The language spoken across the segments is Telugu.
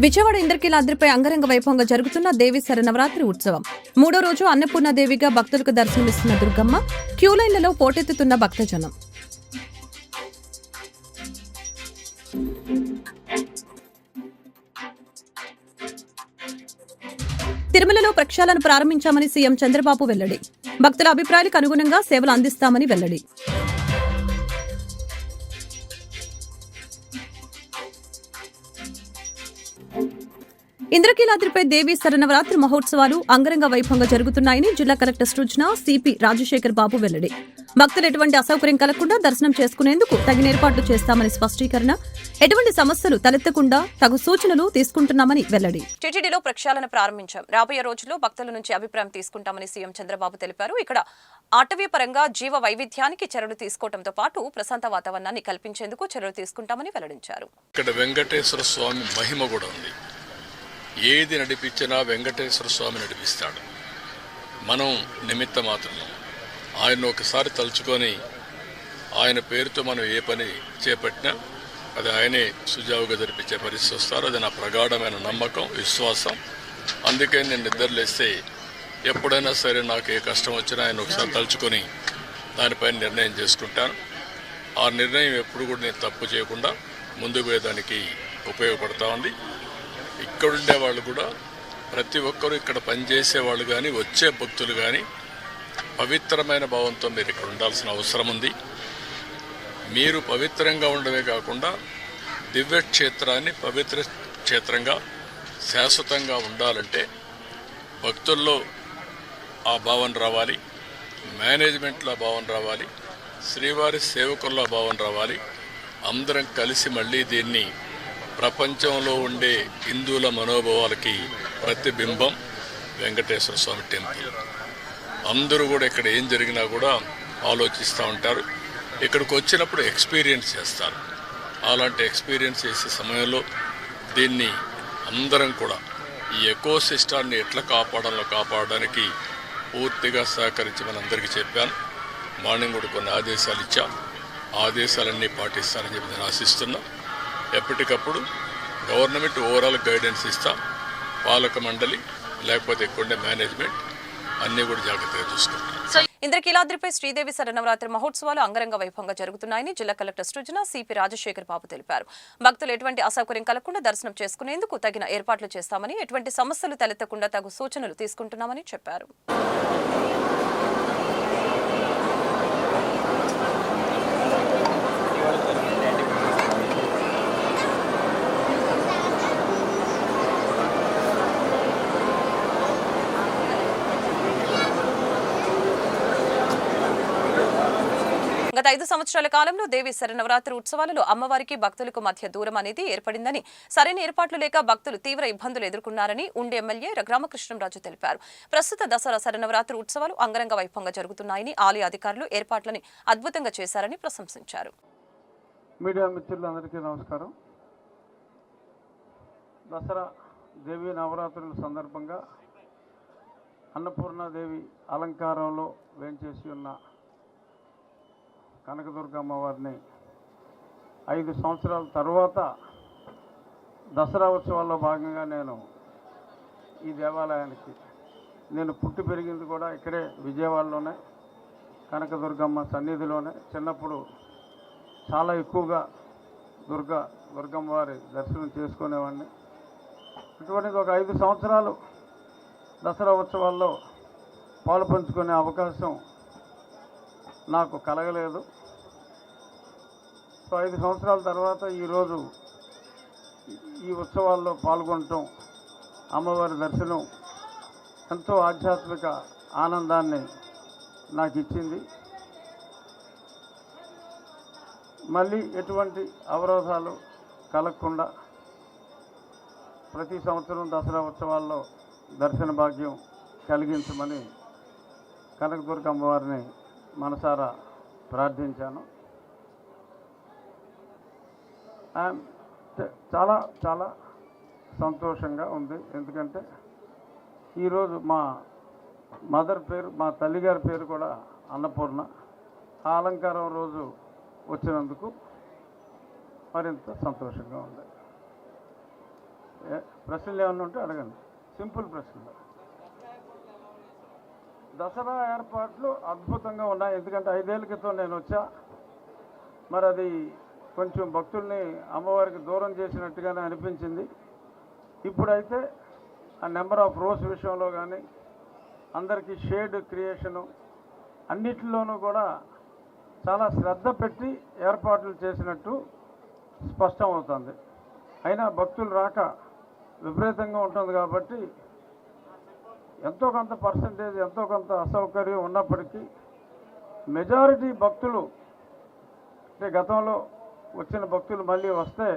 విజయవాడ ఇంద్రకీలాద్రిపై అంగరంగ వైభవంగా జరుగుతున్న దేవి శరన్నవరాత్రి ఉత్సవం మూడో రోజు అన్నపూర్ణాదేవిగా భక్తులకు దర్శనమిస్తున్న దుర్గమ్మ క్యూలైన్లలో పోటెత్తుతున్న భక్తజనం. తిరుమలలో ప్రక్షాళన ప్రారంభించామని సీఎం చంద్రబాబు వెల్లడి. భక్తుల అభిప్రాయాలకు అనుగుణంగా సేవలు అందిస్తామని వెల్లడి. ఇంద్రకీలాద్రిపై దేవి శరన్నవరాత్రి మహోత్సవాలు అంగరంగ వైభవంగా జరుగుతున్నాయని జిల్లా కలెక్టర్ సృజన సిపి రాజశేఖర్ బాబు వెల్లడి. భక్తులు ఎటువంటి అసౌకర్యం కలగకుండా దర్శనం చేసుకునేందుకు తగిన ఏర్పాట్లు చేస్తామని స్పష్టీకరణ. ఎటువంటి సమస్యలు తలెత్తకుండా తగు సూచనలు తీసుకుంటున్నామని వెల్లడి. టీటీడీలో ప్రక్షాళన ప్రారంభించాం. రాబోయే రోజుల్లో భక్తుల నుంచి అభిప్రాయం తీసుకుంటామని సీఎం చంద్రబాబు తెలిపారు. ఇక్కడ అటవీ పరంగా జీవ వైవిధ్యానికి చర్యలు తీసుకోవడంతో పాటు ప్రశాంత వాతావరణాన్ని కల్పించేందుకు చర్యలు తీసుకుంటామని వెల్లడించారు. ఇక్కడ వెంకటేశ్వర స్వామి మహిమ కూడా ఉంది. ఏది నడిపించినా వెంకటేశ్వర స్వామి నడిపిస్తాడు. మనం నిమిత్త మాత్రం ఆయన ఒకసారి తలుచుకొని ఆయన పేరుతో మనం ఏ పని చేపట్టినా అది ఆయనే సుజావుగా జరిపించే పరిస్థితి వస్తారు. అది నా ప్రగాఢమైన నమ్మకం, విశ్వాసం. అందుకే నేను నిద్రలేస్తే ఎప్పుడైనా సరే నాకు ఏ కష్టం వచ్చినా ఆయన ఒకసారి తలుచుకొని దానిపైన నిర్ణయం చేసుకుంటాను. ఆ నిర్ణయం ఎప్పుడు కూడా నేను తప్పు చేయకుండా ముందుకు పోయేదానికి ఉపయోగపడతా ఉంది. ఇక్కడుండే వాళ్ళు కూడా ప్రతి ఒక్కరూ ఇక్కడ పనిచేసే వాళ్ళు కానీ వచ్చే భక్తులు కానీ పవిత్రమైన భావంతో మీరు ఇక్కడ ఉండాల్సిన అవసరం ఉంది. మీరు పవిత్రంగా ఉండడమే కాకుండా దివ్యక్షేత్రాన్ని పవిత్ర క్షేత్రంగా శాశ్వతంగా ఉండాలంటే భక్తుల్లో ఆ భావన రావాలి, మేనేజ్మెంట్లో ఆ భావన రావాలి, శ్రీవారి సేవకుల్లో ఆ భావన రావాలి. అందరం కలిసి మళ్ళీ దీన్ని ప్రపంచంలో ఉండే హిందువుల మనోభావాలకి ప్రతిబింబం వెంకటేశ్వర స్వామి టెంపుల్. అందరూ కూడా ఇక్కడ ఏం జరిగినా కూడా ఆలోచిస్తూ ఉంటారు. ఇక్కడికి వచ్చినప్పుడు ఎక్స్పీరియన్స్ చేస్తారు. అలాంటి ఎక్స్పీరియన్స్ చేసే సమయంలో దీన్ని అందరం కూడా ఈ ఎకో సిస్టాన్ని ఎట్లా కాపాడడానికి పూర్తిగా సహకరించమని అందరికీ చెప్పాను. మార్నింగ్ కూడా కొన్ని ఆదేశాలు ఇచ్చాం. ఆదేశాలన్నీ పాటిస్తానని చెప్పి నేను ఆశిస్తున్నా. ఎప్పటికప్పుడు గవర్నమెంట్ ఓవరాల్ గైడెన్స్ ఇస్తాం. పాలక మండలి లేకపోతే ఎక్కువ మేనేజ్మెంట్ అన్నీ కూడా జాగ్రత్తగా చూసుకుంటాం. ఇంద్రకీలాద్రిపై శ్రీదేవి శరన్నవరాత్రి మహోత్సవాలు అంగరంగ వైభవంగా జరుగుతున్నాయని జిల్లా కలెక్టర్ సృజన సిపి రాజశేఖర్ బాబు తెలిపారు. భక్తులు ఎటువంటి అసౌకర్యం కలగకుండా దర్శనం చేసుకునేందుకు తగిన ఏర్పాట్లు చేస్తామని, ఎటువంటి సమస్యలు తలెత్తకుండా తగు సూచనలు తీసుకుంటున్నామని చెప్పారు. గత 5 సంవత్సరాల కాలంలో దేవి శరన్నవరాత్రి ఉత్సవాలలో అమ్మవారికి భక్తులకు మధ్య దూరం అనేది ఏర్పడిందని, సరైన ఏర్పాట్లు లేక భక్తులు తీవ్ర ఇబ్బందులు ఎదుర్కొన్నారని ఉండి ఎమ్మెల్యే రఘురామకృష్ణంరాజు తెలిపారు. ప్రస్తుత దసరా శరన్నవరాత్రి ఉత్సవాలు అంగరంగ వైభవంగా జరుగుతున్నాయని, ఆలయ అధికారులు ఏర్పాట్లని అద్భుతంగా చేశారని ప్రశంసించారు. మీడియా మిత్రులందరికీ నమస్కారం. దసరా దేవి నవరాత్రుల సందర్భంగా అన్నపూర్ణాదేవి అలంకారంలో వేంచేసి ఉన్న కనకదుర్గ అమ్మవారిని 5 సంవత్సరాల తర్వాత దసరా ఉత్సవాల్లో భాగంగా నేను ఈ దేవాలయానికి నేను పుట్టి పెరిగింది కూడా ఇక్కడే విజయవాడలోనే కనకదుర్గమ్మ సన్నిధిలోనే. చిన్నప్పుడు చాలా ఎక్కువగా దుర్గమ్మ వారి దర్శనం చేసుకునేవాడిని. అటువంటిది ఒక 5 సంవత్సరాలు దసరా ఉత్సవాల్లో పాలు పంచుకునే అవకాశం నాకు కలగలేదు. 5 సంవత్సరాల తర్వాత ఈరోజు ఈ ఉత్సవాల్లో పాల్గొనటం, అమ్మవారి దర్శనం ఎంతో ఆధ్యాత్మిక ఆనందాన్ని నాకు ఇచ్చింది. మళ్ళీ ఎటువంటి అవరోధాలు కలగకుండా ప్రతి సంవత్సరం దసరా ఉత్సవాల్లో దర్శన భాగ్యం కలిగించమని కనకదుర్గ అమ్మవారిని మనసారా ప్రార్థించాను. చాలా చాలా సంతోషంగా ఉంది. ఎందుకంటే ఈరోజు మా మదర్ పేరు, మా తల్లిగారి పేరు కూడా అన్నపూర్ణ. ఆ అలంకారం రోజు వచ్చినందుకు మరింత సంతోషంగా ఉంది. ప్రశ్నలు ఏమన్నా ఉంటే అడగండి, సింపుల్ ప్రశ్నలు. దసరా ఏర్పాట్లు అద్భుతంగా ఉన్నాయి. ఎందుకంటే 5 ఏళ్ల క్రితం నేను వచ్చా. మరి అది కొంచెం భక్తుల్ని అమ్మవారికి దూరం చేసినట్టుగానే అనిపించింది. ఇప్పుడైతే ఆ నెంబర్ ఆఫ్ రోస్ విషయంలో కానీ, అందరికీ షేడ్ క్రియేషను, అన్నిటిలోనూ కూడా చాలా శ్రద్ధ పెట్టి ఏర్పాట్లు చేసినట్టు స్పష్టం అవుతుంది. అయినా భక్తులు రాక విపరీతంగా ఉంటుంది కాబట్టి ఎంతో కొంత పర్సంటేజ్, ఎంతో కొంత అసౌకర్యం ఉన్నప్పటికీ మెజారిటీ భక్తులు, అంటే గతంలో వచ్చిన భక్తులు మళ్ళీ వస్తే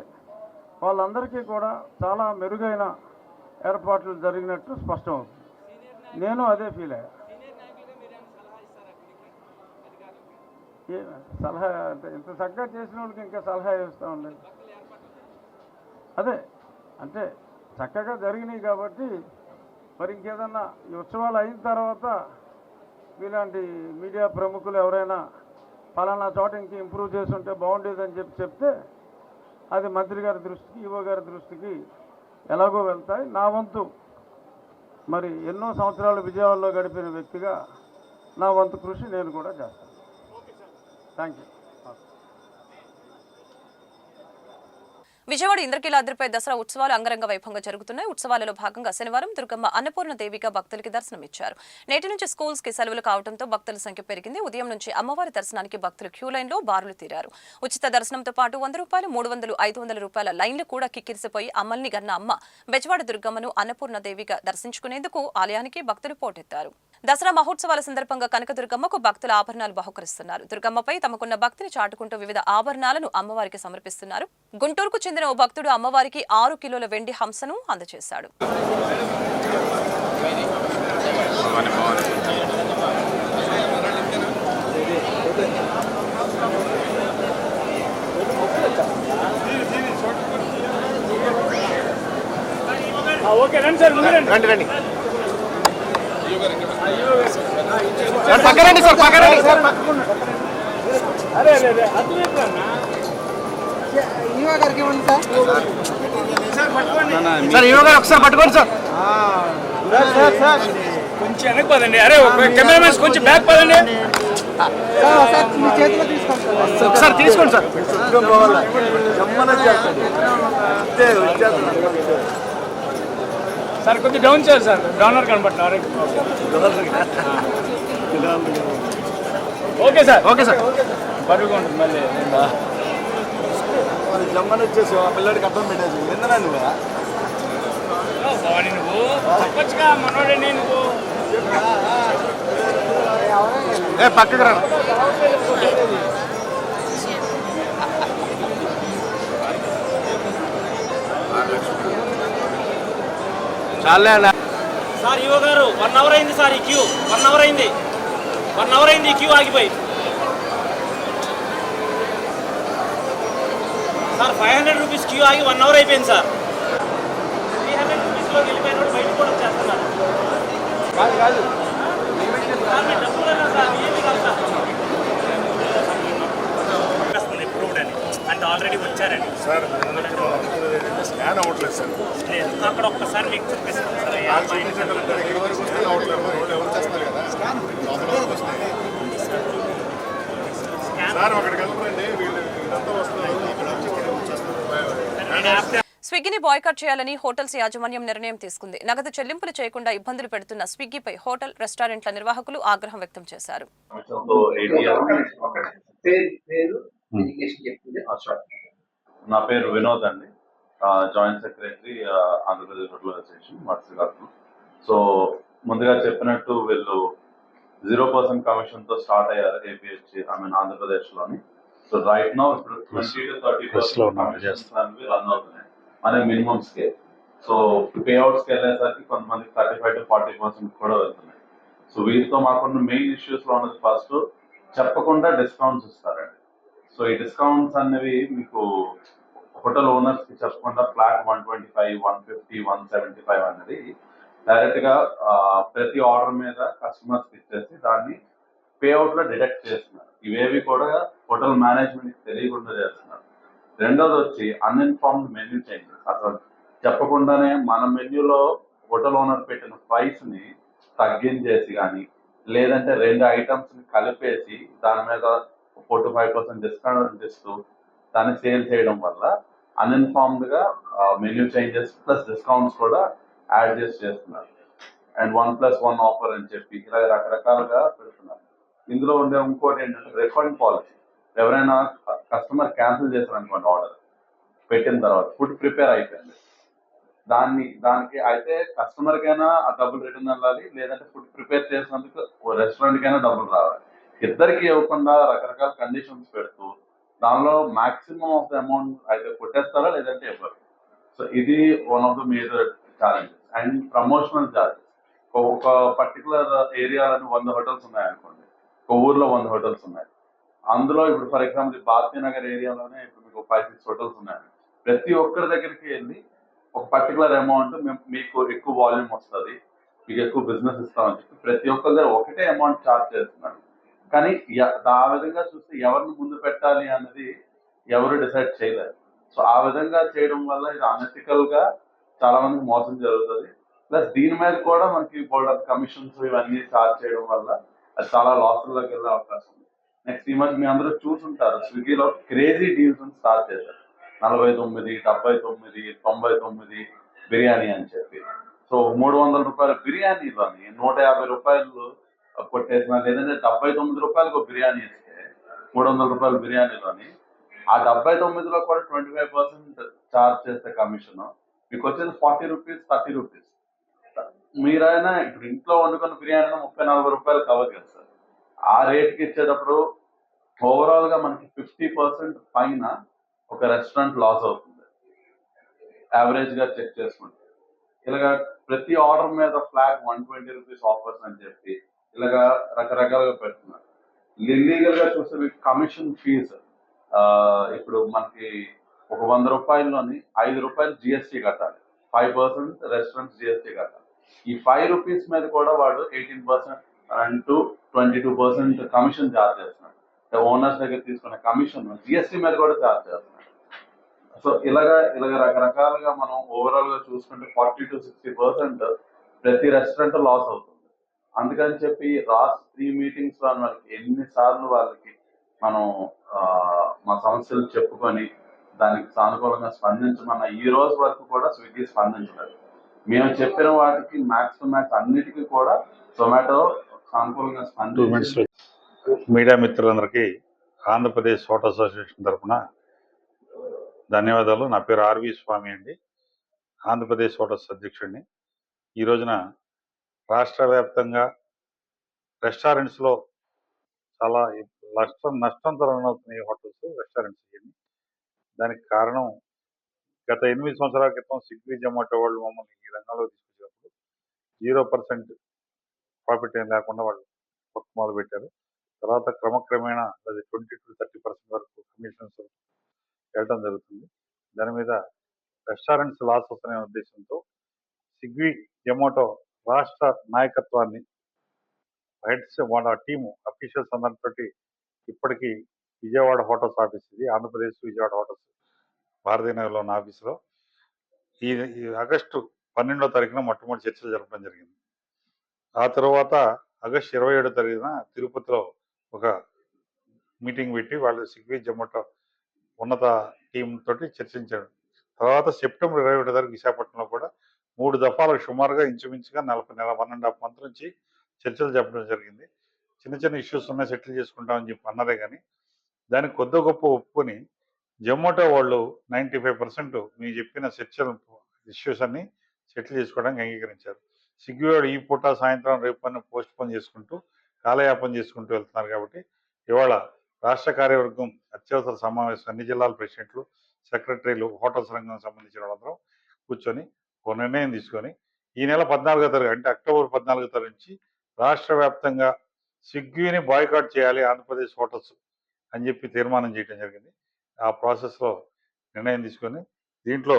వాళ్ళందరికీ కూడా చాలా మెరుగైన ఏర్పాట్లు జరిగినట్టు స్పష్టం అవుతుంది. నేను అదే ఫీల్ అయ్యా. సలహా అంటే ఇంత చక్కగా చేసిన వాళ్ళకి ఇంకా సలహా ఇస్తూ ఉండేది. అదే అంటే చక్కగా జరిగినాయి కాబట్టి మరి ఇంకేదన్నా ఈ ఉత్సవాలు అయిన తర్వాత ఇలాంటి మీడియా ప్రముఖులు ఎవరైనా ఫలానా చోట ఇంక ఇంప్రూవ్ చేసి ఉంటే బాగుండేదని చెప్తే అది మంత్రి గారి దృష్టికి, ఈవో గారి దృష్టికి ఎలాగో వెళ్తాయి. నా వంతు మరి ఎన్నో సంవత్సరాలు విజయవాడలో గడిపిన వ్యక్తిగా నా వంతు కృషి నేను కూడా చేస్తాను. Thank you. విజయవాడ ఇంద్రకీలాద్రిపై దసరా ఉత్సవాలు అంగరంగ వైభవంగా జరుగుతున్నాయి. ఉత్సవాలలో భాగంగా శనివారం దుర్గమ్మ అన్నపూర్ణ దేవిగా భక్తులకి దర్శనమిచ్చారు. నేటి నుంచి స్కూల్స్ కి సెలవులు కావడంతో భక్తుల సంఖ్య పెరిగింది. ఉదయం నుంచి అమ్మవారి దర్శనానికి భక్తులు క్యూ లైన్లో బారులు తీరారు. ఉచిత దర్శనంతో పాటు 100 రూపాయలు, 300, 500 రూపాయల లైన్లు కూడా కిక్కిరిసిపోయి అమ్మల్ని గన్న అమ్మ బెజవాడ దుర్గమ్మను అన్నపూర్ణ దేవిగా దర్శించుకునేందుకు ఆలయానికి భక్తులు పోటెత్తారు. దసరా మహోత్సవాల సందర్భంగా కనకదుర్గమ్మకు భక్తుల ఆభరణాలు బహుకరిస్తున్నారు. దుర్గమ్మపై తమకున్న భక్తిని చాటుకుంటూ వివిధ ఆభరణాలను అమ్మవారికి సమర్పిస్తున్నారు. గుంటూరుకు చెందిన ఓ భక్తుడు అమ్మవారికి 6 కిలోల వెండి హంసను అందజేశాడు. పక్కరండి సార్, పక్కరండి సార్. ఈవో గారికి ఇవ్వండి సార్. సార్ ఈవో గారు ఒకసారి పట్టుకోండి సార్. కొంచెం వెనక్కి పదండి. అరే కెమెరామెన్స్ కొంచెం బ్యాక్ పదండి. మీ చేతిలో తీసుకోండి సార్. ఒకసారి తీసుకోండి సార్. సార్ కొంచెం డౌన్ చేయాలి సార్, డౌనర్ కనబట్టారు. Okay sir, okay sir. బరువుగా ఉంటుంది మళ్ళీ. జమ్మని వచ్చేసి ఆ పిల్లడికి అర్థం పెట్టేసి ఎందునా నువ్వు నువ్వు చెప్పొచ్చుగా మనోడని నువ్వు పక్కకు రా. చాలే అన్న. సార్ ఈవో గారు 1 అవర్ అయింది సార్. ఈ క్యూ 1 అవర్ అయింది. 1 అవర్ అయింది ఈ క్యూ ఆగిపోయి. సార్ 500 రూపీస్ క్యూ ఆగి 1 అవర్ అయిపోయింది సార్. 300 రూపీస్లోకి వెళ్ళిపోయినప్పుడు బయటకు కూడా వచ్చేస్తున్నారు. కాదు సార్ మీరు డబ్బులు కదా సార్, ఏమి కాదు సార్. అప్రూవ్డ్ అని అంటే ఆల్రెడీ వచ్చారని సార్ స్కాన్ అవ్వట్లేదు సార్. లేదు, అక్కడ ఒక్కసారి మీకు చూపిస్తాను సార్. ఇక్కడ వరకు వస్తే అవ్వట్లేదు. ఎవరు చేస్తున్నారు కదా లోపల వరకు వస్తాయి సార్. అక్కడికి వెళ్ళండి, వీళ్ళు ఇదంతా వస్తున్నారు. ఇక్కడ వచ్చి వాళ్ళు వచ్చేస్తారు. స్విగ్గీని బాయ్కాట్ చేయాలని హోటల్స్ యాజమాన్యం నిర్ణయం తీసుకుంది. నగదు చెల్లింపులు చేయకుండా ఇబ్బందులు పెడుతున్న స్విగ్గీపై హోటల్, రెస్టారెంట్ల నిర్వాహకులు ఆగ్రహం వ్యక్తం చేశారు. నా పేరు వినోద్ అండి, joint secretary Andhra Pradesh hotel association మత్స్యకారులు. సో ముందుగా చెప్పినట్టు వీళ్ళు 0% కమిషన్ తో స్టార్ట్ అయ్యారు ఏపీహెచ్ ఆంధ్రప్రదేశ్ లోని. So right now 20 to 30% run అవుతున్నాయి అనే మినిమం స్కేల్. సో పే అవుట్స్కి వెళ్ళేసరికి కొంతమంది 35 to 40% కూడా వెళ్తున్నాయి. సో వీటితో మాకున్న మెయిన్ ఇష్యూస్ లో ఉన్నది ఫస్ట్ చెప్పకుండా డిస్కౌంట్స్ ఇస్తారండి. సో ఈ డిస్కౌంట్స్ అనేవి మీకు హోటల్ ఓనర్స్ కి చెప్పకుండా ఫ్లాట్ 125, 150, 175 అనేది డైరెక్ట్ గా ప్రతి ఆర్డర్ మీద కస్టమర్స్ కి ఇచ్చేసి దాన్ని పేఅవుట్ లో డిడక్ట్ చేస్తున్నారు. ఇవేవి కూడా హోటల్ మేనేజ్మెంట్ కి తెలియకుండా చేస్తున్నారు. రెండోది వచ్చి అన్ఇన్ఫార్మ్డ్ మెన్యూ చేంజెస్. అసలు చెప్పకుండానే మన మెన్యూలో హోటల్ ఓనర్ పెట్టిన ప్రైస్ ని తగ్గించేసి కానీ లేదంటే 2 ఐటమ్స్ ని కలిపేసి దాని మీద 4-5% డిస్కౌంట్ ఇస్తూ దాన్ని సేల్ చేయడం వల్ల అన్ఇన్ఫార్మ్డ్ గా మెన్యూ చేంజెస్ ప్లస్ డిస్కౌంట్స్ కూడా యాడ్ చేస్తున్నారు. అండ్ 1+1 ఆఫర్ అని చెప్పి ఇలా రకరకాలుగా పెడుతున్నారు. ఇందులో ఉండే ఇంకోటి ఏంటంటే రిఫండ్ పాలసీ. ఎవరైనా కస్టమర్ క్యాన్సిల్ చేశారనుకోండి ఆర్డర్ పెట్టిన తర్వాత ఫుడ్ ప్రిపేర్ అయిపోయింది, దానికి అయితే కస్టమర్ కైనా ఆ డబ్బులు రిటర్న్ వెళ్ళాలి, లేదంటే ఫుడ్ ప్రిపేర్ చేసినందుకు రెస్టారెంట్ కైనా డబ్బులు రావాలి. ఇద్దరికి ఇవ్వకుండా రకరకాల కండిషన్స్ పెడుతూ దానిలో మాక్సిమం ఆఫ్ ద అమౌంట్ అయితే కొట్టేస్తారా లేదంటే ఇవ్వరు. సో ఇది one of the major challenges. And promotional charges. ఒక పర్టికులర్ ఏరియాలో 100 హోటల్స్ ఉన్నాయనుకోండి, ఒక ఊర్లో 100 హోటల్స్ ఉన్నాయి. అందులో ఇప్పుడు ఫర్ ఎగ్జాంపుల్ భారతీనగర్ ఏరియాలోనే ఇప్పుడు మీకు 5-6 హోటల్స్ ఉన్నాయి. ప్రతి ఒక్కరి దగ్గరికి వెళ్ళి ఒక పర్టికులర్ అమౌంట్ మీకు ఎక్కువ వాల్యూమ్ వస్తుంది, మీకు ఎక్కువ బిజినెస్ ఇస్తామని చెప్పి ప్రతి ఒక్కరి దగ్గర ఒకటే అమౌంట్ ఛార్జ్ చేస్తున్నారు. కానీ ఆ విధంగా చూస్తే ఎవరిని ముందు పెట్టాలి అన్నది ఎవరు డిసైడ్ చేయలేరు. సో ఆ విధంగా చేయడం వల్ల ఇది అనెథికల్ గా చాలా మందికి మోసం జరుగుతుంది. ప్లస్ దీని మీద కూడా మనకి బోల్డ్ కమిషన్స్ ఇవన్నీ ఛార్జ్ చేయడం వల్ల అది చాలా లాసుల్లోకి వెళ్ళే అవకాశం ఉంది. నెక్స్ట్ ఈ మధ్య మీ అందరూ చూసుంటారు, స్విగ్గీలో క్రేజీ డీల్స్ స్టార్ట్ చేశారు. 49, 79, 99 బిర్యానీ అని చెప్పి. సో 300 రూపాయల బిర్యానీలోని 150 రూపాయలు కొట్టేసిన, లేదంటే 79 రూపాయలకు బిర్యానీ ఇస్తే 300 రూపాయల బిర్యానీలోని ఆ 79లో కూడా 25% ఛార్జ్ చేస్తే కమిషన్ మీకు వచ్చేది 40 రూపీస్, 30 రూపీస్. మీరైనా ఇప్పుడు ఇంట్లో వండుకున్న బిర్యానీ 30-40 రూపాయలు కవర్ కదా సార్. ఆ రేట్కి ఇచ్చేటప్పుడు ఓవరాల్ గా మనకి 50% పైన ఒక రెస్టారెంట్ లాస్ అవుతుంది యావరేజ్ గా చెక్ చేసుకుంటే. ఇలాగా ప్రతి ఆర్డర్ మీద ఫ్లాట్ 120 రూపీస్ ఆఫర్స్ అని చెప్పి ఇలాగా రకరకాలుగా పెడుతున్నారు. ఇల్లీగల్ గా చూస్తే మీకు కమిషన్ ఫీజు ఇప్పుడు మనకి ఒక 100 రూపాయల్లోని 5 రూపాయలు జిఎస్టీ కట్టాలి, 5% రెస్టారెంట్ జిఎస్టీ కట్టాలి. ఈ 5 రూపీస్ మీద కూడా వాడు 18% to 22% కమిషన్ ఛార్జ్ చేస్తున్నాడు. ఓనర్స్ దగ్గర తీసుకున్న కమిషన్ జిఎస్టీ మీద కూడా ఛార్జ్ చేస్తున్నాడు. సో ఇలాగా రకరకాలుగా మనం ఓవరాల్ గా చూసుకుంటే 40 to 60% ప్రతి రెస్టారెంట్ లాస్ అవుతుంది. అందుకని చెప్పి లాస్ట్ 3 మీటింగ్స్ లో మనకి ఎన్నిసార్లు వాళ్ళకి మనం మా సమస్యలు చెప్పుకొని దానికి సానుకూలంగా స్పందించమన్న ఈ రోజు వరకు కూడా స్విగ్గీ స్పందించలేదు. మేము చెప్పిన వాటికి మ్యాక్స్ టు మ్యాక్స్ అన్నిటికీ కూడా జొమాటో సానుకూలంగా స్పందించి. మీడియా మిత్రులందరికీ ఆంధ్రప్రదేశ్ హోటల్ అసోసియేషన్ తరఫున ధన్యవాదాలు. నా పేరు ఆర్వి స్వామి అండి, ఆంధ్రప్రదేశ్ హోటల్స్ అధ్యక్షుడిని. ఈ రోజున రాష్ట్ర వ్యాప్తంగా రెస్టారెంట్స్లో చాలా నష్టంతో రన్ అవుతున్నాయి హోటల్స్, రెస్టారెంట్స్. దానికి కారణం గత 8 సంవత్సరాల క్రితం స్విగ్గీ, జొమాటో వాళ్ళు మమ్మల్ని ఈ రంగంలో తీసుకొచ్చినప్పుడు 0% ప్రాఫిట్ ఏం లేకుండా వాళ్ళు మొదలు పెట్టారు. తర్వాత క్రమక్రమేణా అది 20 to 30% వరకు కమిషన్స్ వెళ్ళడం జరుగుతుంది. దాని మీద రెస్టారెంట్స్ లాస్ వస్తున్న ఉద్దేశంతో స్విగ్గీ, జొమాటో రాష్ట్ర నాయకత్వాన్ని, హెడ్స్, వాళ్ళ టీము, అఫీషియల్స్ అందరితోటి ఇప్పటికీ విజయవాడ హోటల్స్ ఆఫీస్, ఇది ఆంధ్రప్రదేశ్ విజయవాడ హోటల్స్ భారతీయనగర్లో ఉన్న ఆఫీసులో ఈ ఆగస్టు 12వ తారీఖున మొట్టమొదటి చర్చలు జరపడం జరిగింది. ఆ తర్వాత ఆగస్టు 27వ తారీఖున తిరుపతిలో ఒక మీటింగ్ పెట్టి వాళ్ళు స్విగ్గీ, జొమాటో ఉన్నత టీం తోటి చర్చించారు. తర్వాత సెప్టెంబర్ 21వ తారీఖు విశాఖపట్నంలో కూడా 3 దఫాలకు సుమారుగా ఇంచుమించుగా 1.5 మంత్ నుంచి చర్చలు చెప్పడం జరిగింది. చిన్న ఇష్యూస్ ఉన్నాయి, సెటిల్ చేసుకుంటామని చెప్పి అన్నదే కానీ దానికి కొద్ది గొప్ప ఒప్పుకొని జొమాటో వాళ్ళు 95% మీరు చెప్పిన చర్చలు ఇష్యూస్ అన్ని సెటిల్ చేసుకోవడానికి అంగీకరించారు. స్విగ్గీ వాడు ఈ పూట, సాయంత్రం, రేపు అని పోస్ట్ పోన్ చేసుకుంటూ కాలయాపన చేసుకుంటూ వెళ్తున్నారు. కాబట్టి ఇవాళ రాష్ట్ర కార్యవర్గం అత్యవసర సమావేశం, అన్ని జిల్లాల ప్రెసిడెంట్లు, సెక్రటరీలు, హోటల్స్ రంగం సంబంధించిన వాళ్ళందరం కూర్చొని ఒక నిర్ణయం తీసుకొని ఈ నెల 14వ తారీఖు అంటే అక్టోబర్ 14వ తారీఖు నుంచి రాష్ట్ర వ్యాప్తంగా స్విగ్గీని బాయ్కాట్ చేయాలి ఆంధ్రప్రదేశ్ హోటల్స్ అని చెప్పి తీర్మానం చేయడం జరిగింది. ఆ ప్రాసెస్లో నిర్ణయం తీసుకొని దీంట్లో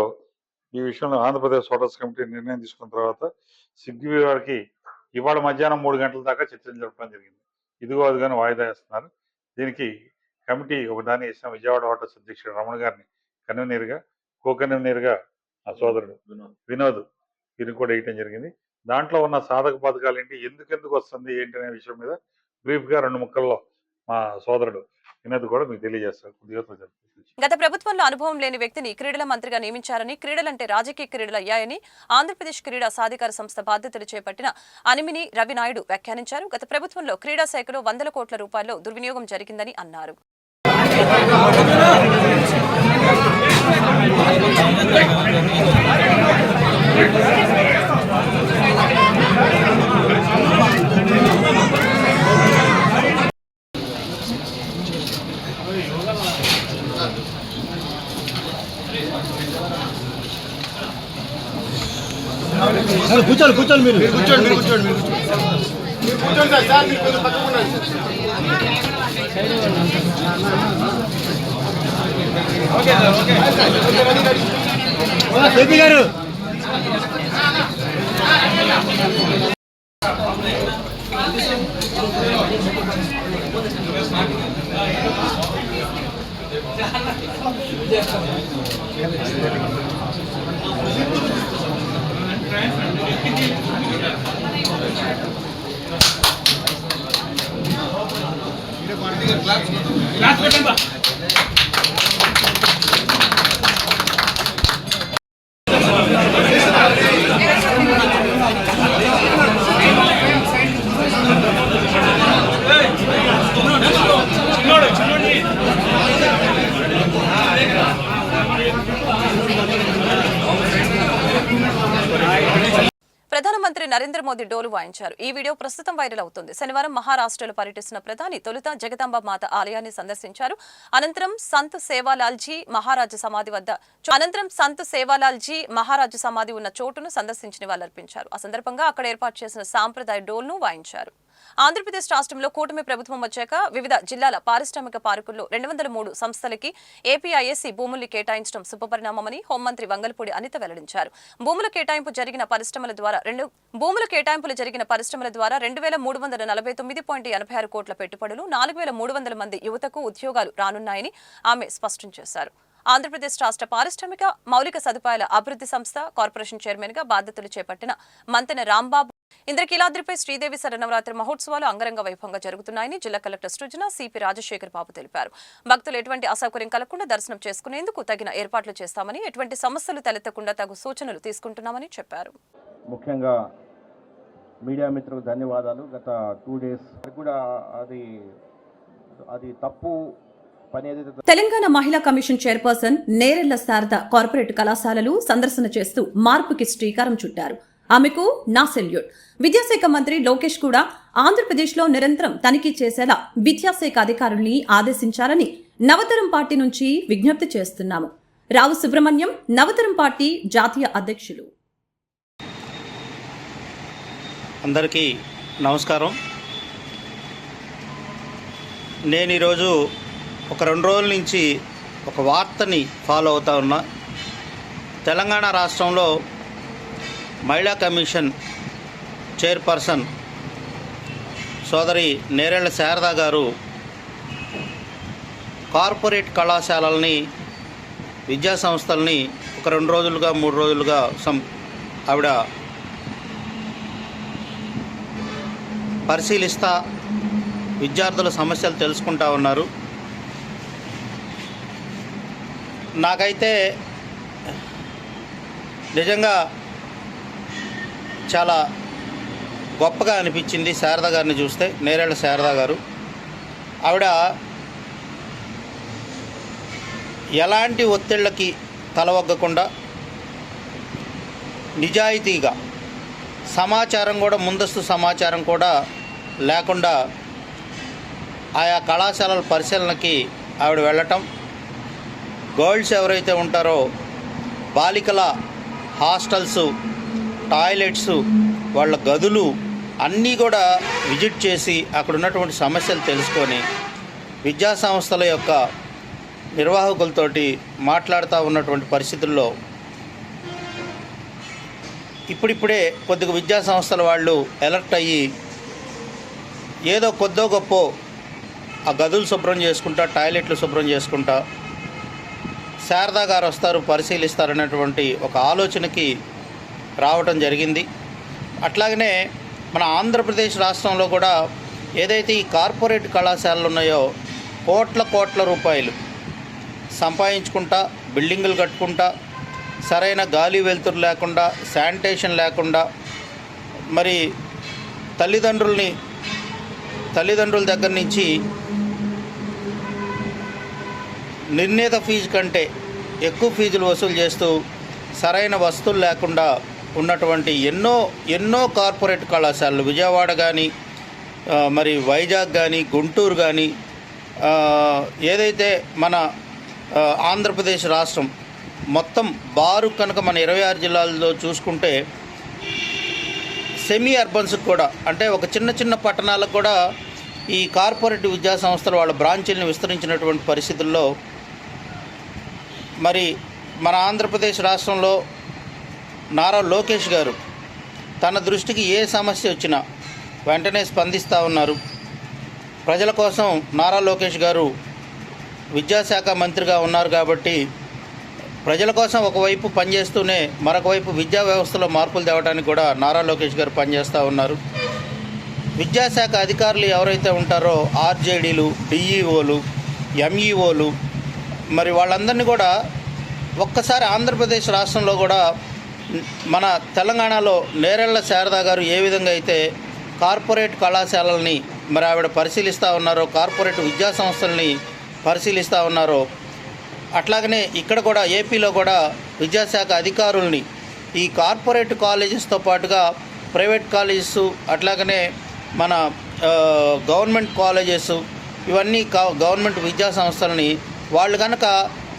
ఈ విషయంలో ఆంధ్రప్రదేశ్ హోటల్స్ కమిటీ నిర్ణయం తీసుకున్న తర్వాత స్విగ్గీ వారికి ఇవాళ మధ్యాహ్నం 3 గంటల దాకా చర్చలు జరపడం జరిగింది. ఇదిగో అది కానీ వాయిదా వేస్తున్నారు. దీనికి కమిటీ ఒక దాన్ని వేసిన విజయవాడ హోటల్స్ అధ్యక్షుడు రమణ గారిని కన్వీనర్గా, కో కన్వీనర్గా ఆ సోదరుడు వినోద్ వీరికి కూడా వేయటం జరిగింది. దాంట్లో ఉన్న సాధక పథకాలు ఏంటి, ఎందుకు వస్తుంది ఏంటి అనే విషయం మీద బ్రీఫ్గా 2 ముక్కల్లో మా సోదరుడు వినోద్ కూడా మీకు తెలియజేస్తారు. గత ప్రభుత్వంలో అనుభవం లేని వ్యక్తిని క్రీడల మంత్రిగా నియమించారని, క్రీడలంటే రాజకీయ క్రీడలు అయ్యాయని ఆంధ్రప్రదేశ్ క్రీడా సాధికార సంస్థ బాధ్యతలు చేపట్టిన అనిమిని రవినాయుడు వ్యాఖ్యానించారు. గత ప్రభుత్వంలో క్రీడా శాఖలో 100 కోట్ల రూపాయల్లో దుర్వినియోగం జరిగిందని అన్నారు. కూర్చోండి మీరు కూర్చోండి సార్ మీరు కొంచెం పక్కన ఉండండి. కేపీ గారు ప్రధానమంత్రి నరేంద్ర మోదీ డోలు వాయించారు. ఈ వీడియో ప్రస్తుతం వైరల్ అవుతుంది. శనివారం మహారాష్ట్రలో పర్యటిస్తున్న ప్రధాని తొలుత జగదాంబ మాత ఆలయాన్ని సందర్శించారు. అనంతరం సంత్ సేవాలాల్జీ మహారాజు సమాధి ఉన్న చోటును సందర్శించి నివాళులర్పించారు. ఆ సందర్భంగా అక్కడ ఏర్పాటు చేసిన సాంప్రదాయ డోల్ను వాయించారు. ఆంధ్రప్రదేశ్ రాష్ట్రంలో కూటమి ప్రభుత్వం వచ్చాక వివిధ జిల్లాల పారిశ్రామిక పార్కుల్లో 203 సంస్థలకి ఏపీఐఎస్సీ భూముల్ని కేటాయించడం శుభపరిణామమని హోంమంత్రి వంగల్పూడి అనిత వెల్లడించారు. భూముల కేటాయింపులు జరిగిన పరిశ్రమల ద్వారా 2349.86 కోట్ల పెట్టుబడులు, 4300 మంది యువతకు ఉద్యోగాలు రానున్నాయని ఆమె స్పష్టం చేశారు. ఆంధ్రప్రదేశ్ రాష్ట్ర పారిశ్రామిక మౌలిక సదుపాయాల అభివృద్ధి సంస్థ కార్పొరేషన్ చైర్మన్ గా బాధ్యతలు చేపట్టిన మంతెన రాంబాబు ఇంద్రకీలాద్రిపై శ్రీదేవి శరన్నవరాత్రి మహోత్సవాలు అంగరంగ వైభవంగా జరుగుతున్నాయని జిల్లా కలెక్టర్ సృజన సిపి రాజశేఖర్ బాబు తెలిపారు. భక్తులు ఎటువంటి అసౌకర్యం కలగకుండా దర్శనం చేసుకునేందుకు తగిన ఏర్పాట్లు చేస్తామని, ఎటువంటి సమస్యలు తలెత్తకుండా తగు సూచనలు తీసుకుంటున్నామని చెప్పారు. ముఖ్యంగా మీడియా మిత్రులకు ధన్యవాదాలు. గత 2 డేస్ కూడా అది తప్పు పని ఏదైతే తెలంగాణ మహిళా commission chairperson Nerella Sharada corporate కళాశాలలు సందర్శన చేస్తూ మార్పుకి శ్రీకారం చుట్టారు. ఆమెకు నా సెల్యూట్. విద్యాశాఖ మంత్రి లోకేష్ కూడా ఆంధ్రప్రదేశ్లో నిరంతరం తనిఖీ చేసేలా విద్యాశాఖ అధికారుల్ని ఆదేశించాలని నవతరం పార్టీ నుంచి విజ్ఞప్తి చేస్తున్నాము. రావు సుబ్రహ్మణ్యం, నవతరం పార్టీ జాతీయ అధ్యక్షులు. అందరికీ నమస్కారం. నేను ఈరోజు ఒక 2 రోజుల నుంచి ఒక వార్తని ఫాలో అవుతా ఉన్నా. తెలంగాణ రాష్ట్రంలో మహిళా కమిషన్ చైర్పర్సన్ సోదరి నేరెళ్ల శారద గారు కార్పొరేట్ కళాశాలల్ని, విద్యా సంస్థల్ని ఒక 2 రోజులుగా 3 రోజులుగా ఆవిడ పరిశీలిస్తా విద్యార్థుల సమస్యలు తెలుసుకుంటా ఉన్నారు. నాకైతే నిజంగా చాలా గొప్పగా అనిపించింది శారద గారిని చూస్తే. నేరేళ్ల శారద గారు ఆవిడ ఎలాంటి ఒత్తిళ్ళకి తలవగ్గకుండా నిజాయితీగా సమాచారం కూడా, ముందస్తు సమాచారం కూడా లేకుండా ఆయా కళాశాలల పరిశీలనకి ఆవిడ వెళ్ళటం, గర్ల్స్ ఎవరైతే ఉంటారో బాలికల హాస్టల్స్, టాయిలెట్స్, వాళ్ళ గదులు అన్నీ కూడా విజిట్ చేసి అక్కడ ఉన్నటువంటి సమస్యలు తెలుసుకొని విద్యా సంస్థల యొక్క నిర్వాహకులతోటి మాట్లాడుతూ ఉన్నటువంటి పరిస్థితుల్లో ఇప్పుడిప్పుడే కొద్దిగా విద్యా సంస్థల వాళ్ళు అలర్ట్ అయ్యి ఏదో కొద్దో గొప్ప ఆ గదులు శుభ్రం చేసుకుంటా, టాయిలెట్లు శుభ్రం చేసుకుంటా శారదా గారు వస్తారు, పరిశీలిస్తారనేటువంటి ఒక ఆలోచనకి రావటం జరిగింది. అట్లాగనే మన ఆంధ్రప్రదేశ్ రాష్ట్రంలో కూడా ఏదైతే ఈ కార్పొరేట్ కళాశాలలు ఉన్నాయో కోట్ల రూపాయలు సంపాదించుకుంటా, బిల్డింగులు కట్టుకుంటా, సరైన గాలి వెలుతురు లేకుండా, శానిటేషన్ లేకుండా, మరి తల్లిదండ్రుల దగ్గర నుంచి నిర్ణీత ఫీజు కంటే ఎక్కువ ఫీజులు వసూలు చేస్తూ సరైన వసతులు లేకుండా ఉన్నటువంటి ఎన్నో కార్పొరేట్ కళాశాలలు విజయవాడ కానీ, మరి వైజాగ్ కానీ, గుంటూరు కానీ, ఏదైతే మన ఆంధ్రప్రదేశ్ రాష్ట్రం మొత్తం బారు కనుక మన 26 జిల్లాల్లో చూసుకుంటే సెమీ అర్బన్స్కి కూడా, అంటే ఒక చిన్న పట్టణాలకు కూడా ఈ కార్పొరేట్ విద్యా సంస్థలు వాళ్ళ బ్రాంచీలను విస్తరించినటువంటి పరిస్థితుల్లో మరి మన ఆంధ్రప్రదేశ్ రాష్ట్రంలో నారా లోకేష్ గారు తన దృష్టికి ఏ సమస్య వచ్చినా వెంటనే స్పందిస్తూ ఉన్నారు. ప్రజల కోసం నారా లోకేష్ గారు విద్యాశాఖ మంత్రిగా ఉన్నారు కాబట్టి ప్రజల కోసం ఒకవైపు పనిచేస్తూనే మరొక వైపు విద్యా వ్యవస్థలో మార్పులు తేవడానికి కూడా నారా లోకేష్ గారు పనిచేస్తూ ఉన్నారు. విద్యాశాఖ అధికారులు ఎవరైతే ఉంటారో ఆర్జేడీలు, డిఈఓలు, ఎంఈఓలు, మరి వాళ్ళందరినీ కూడా ఒక్కసారి ఆంధ్రప్రదేశ్ రాష్ట్రంలో కూడా మన తెలంగాణలో నేరెళ్ల శారదా గారు ఏ విధంగా అయితే కార్పొరేట్ కళాశాలల్ని మరి ఆవిడ పరిశీలిస్తూ ఉన్నారో, కార్పొరేట్ విద్యా సంస్థల్ని పరిశీలిస్తూ ఉన్నారో, అట్లాగనే ఇక్కడ కూడా ఏపీలో కూడా విద్యాశాఖ అధికారుల్ని ఈ కార్పొరేట్ కాలేజెస్తో పాటుగా ప్రైవేట్ కాలేజెస్, అట్లాగనే మన గవర్నమెంట్ కాలేజెస్, ఇవన్నీ గవర్నమెంట్ విద్యా సంస్థలని వాళ్ళు కనుక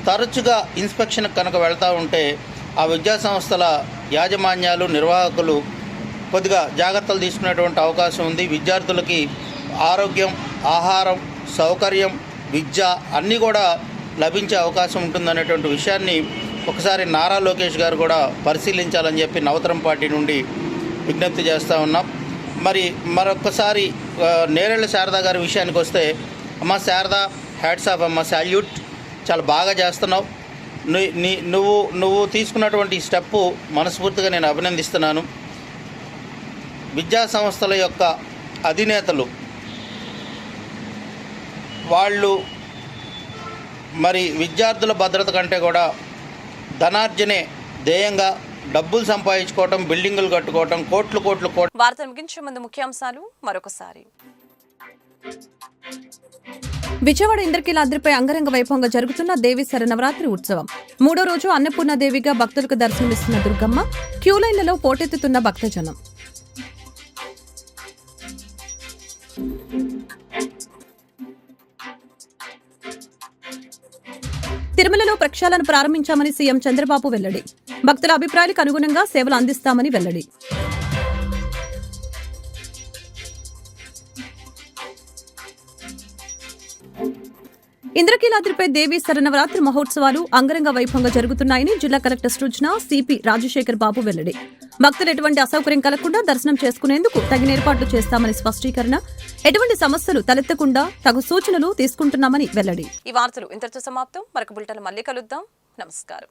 తరచుగా ఇన్స్పెక్షన్ కనుక వెళ్తూ ఉంటే ఆ విద్యా సంస్థల యాజమాన్యాలు, నిర్వాహకులు కొద్దిగా జాగ్రత్తలు తీసుకునేటువంటి అవకాశం ఉంది. విద్యార్థులకి ఆరోగ్యం, ఆహారం, సౌకర్యం, విద్య అన్నీ కూడా లభించే అవకాశం ఉంటుందనేటువంటి విషయాన్ని ఒకసారి నారా లోకేష్ గారు కూడా పరిశీలించాలని చెప్పి నవతరం పార్టీ నుండి విజ్ఞప్తి చేస్తూ ఉన్నాం. మరి మరొకసారి నేరెళ్ల శారదా గారి విషయానికి వస్తే, అమ్మ శారదా, హ్యాట్స్ ఆఫ్ అమ్మ, సాల్యూట్, చాలా బాగా చేస్తున్నావు. నువ్వు తీసుకున్నటువంటి స్టెప్పు మనస్ఫూర్తిగా నేను అభినందిస్తున్నాను. విద్యా సంస్థల యొక్క అధినేతలు వాళ్ళు మరి విద్యార్థుల భద్రత కంటే కూడా ధనార్జనే ధ్యేయంగా డబ్బులు సంపాదించుకోవటం, బిల్డింగులు కట్టుకోవటం, కోట్లు. వార్తలు ముగించే ముందు ముఖ్యాంశాలు మరొకసారి. విజయవాడ ఇంద్రకీలాద్రిపై అంగరంగ వైభవంగా జరుగుతున్న దేవి శరన్నవరాత్రి ఉత్సవం. 3వ రోజు అన్నపూర్ణాదేవిగా భక్తులకు దర్శనమిస్తున్న దుర్గమ్మ, క్యూలైన్లలో పోటెత్తుతున్న భక్తజనం. తిరుమలలో ప్రక్షాళన ప్రారంభించామని సీఎం చంద్రబాబు వెల్లడి. భక్తుల అభిప్రాయాలకు అనుగుణంగా సేవలు అందిస్తామని వెల్లడి. ఇంద్రకీలాద్రిపై దేవీ శరన్నవరాత్రి మహోత్సవాలు అంగరంగ వైభవంగా జరుగుతున్నాయని జిల్లా కలెక్టర్ సృజన సిపి రాజశేఖర్ బాబు వెల్లడి. భక్తులు ఎటువంటి అసౌకర్యం కలగకుండా దర్శనం చేసుకునేందుకు తగిన ఏర్పాట్లు చేస్తామని స్పష్టీకరణ. ఎటువంటి సమస్యలు తలెత్తకుండా తగు సూచనలు తీసుకుంటున్నామని వెల్లడి. ఈ వార్తలు ఇంతటితో సమాప్తం. మరొక బులెటిన్ మళ్ళీ కలుద్దాం. నమస్కారం.